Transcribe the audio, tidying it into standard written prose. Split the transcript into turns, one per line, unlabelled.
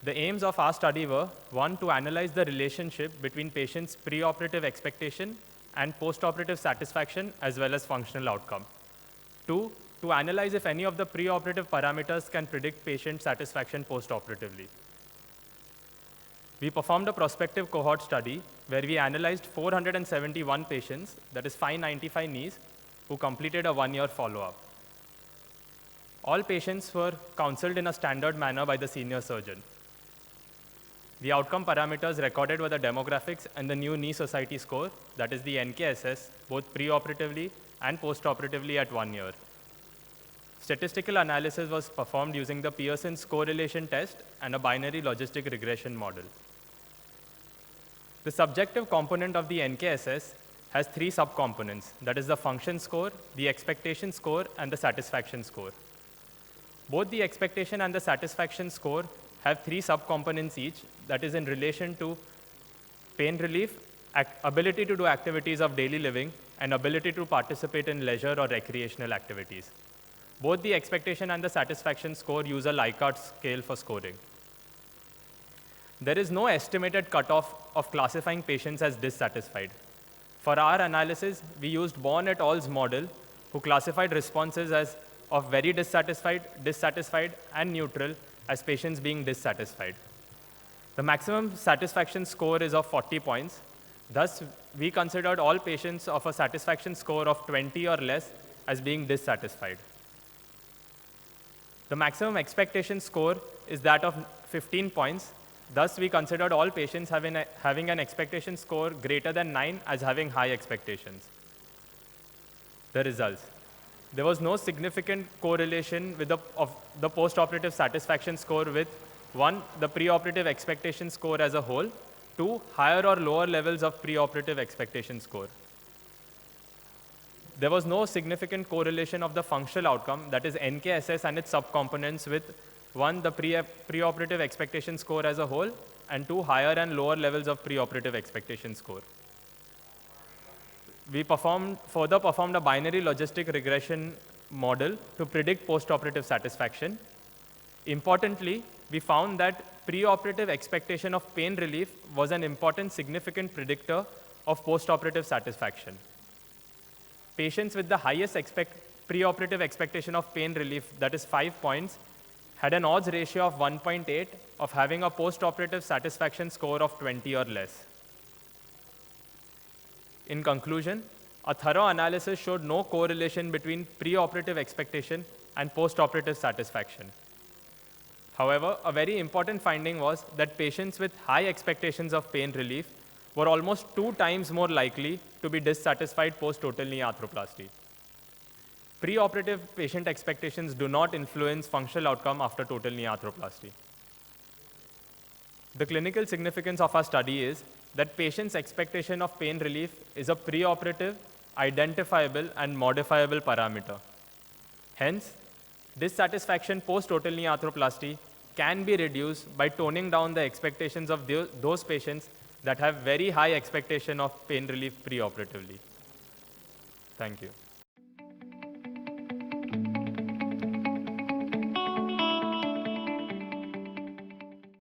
The aims of our study were, 1, to analyze the relationship between patients' preoperative expectation and postoperative satisfaction as well as functional outcome. 2, to analyze if any of the preoperative parameters can predict patient satisfaction postoperatively. We performed a prospective cohort study where we analyzed 471 patients, that is 595 knees, who completed a 1-year follow-up. All patients were counseled in a standard manner by the senior surgeon. The outcome parameters recorded were the demographics and the new knee society score, that is the NKSS, both preoperatively and postoperatively at 1 year. Statistical analysis was performed using the Pearson's correlation test and a binary logistic regression model. The subjective component of the NKSS has 3 subcomponents, that is the function score, the expectation score, and the satisfaction score. Both the expectation and the satisfaction score have 3 subcomponents each, that is in relation to pain relief, ability to do activities of daily living, and ability to participate in leisure or recreational activities. Both the expectation and the satisfaction score use a Likert scale for scoring. There is no estimated cutoff of classifying patients as dissatisfied. For our analysis, we used Born et al.'s model, who classified responses as of very dissatisfied, dissatisfied, and neutral as patients being dissatisfied. The maximum satisfaction score is of 40 points. Thus, we considered all patients of a satisfaction score of 20 or less as being dissatisfied. The maximum expectation score is that of 15 points. Thus, we considered all patients having an expectation score greater than 9 as having high expectations. The results. There was no significant correlation with of the postoperative satisfaction score with 1, the preoperative expectation score as a whole, 2, higher or lower levels of preoperative expectation score. There was no significant correlation of the functional outcome, that is NKSS and its subcomponents with 1, the preoperative expectation score as a whole, and 2, higher and lower levels of preoperative expectation score. We further performed a binary logistic regression model to predict postoperative satisfaction. Importantly, we found that preoperative expectation of pain relief was an important significant predictor of postoperative satisfaction. Patients with the highest preoperative expectation of pain relief, that is 5 points, had an odds ratio of 1.8 of having a postoperative satisfaction score of 20 or less. In conclusion, a thorough analysis showed no correlation between preoperative expectation and postoperative satisfaction. However, a very important finding was that patients with high expectations of pain relief were almost 2 times more likely to be dissatisfied post-total knee arthroplasty. Preoperative patient expectations do not influence functional outcome after total knee arthroplasty. The clinical significance of our study is that patients' expectation of pain relief is a preoperative, identifiable, and modifiable parameter. Hence, dissatisfaction post-total knee arthroplasty can be reduced by toning down the expectations of those patients that have very high expectation of pain relief preoperatively. Thank you.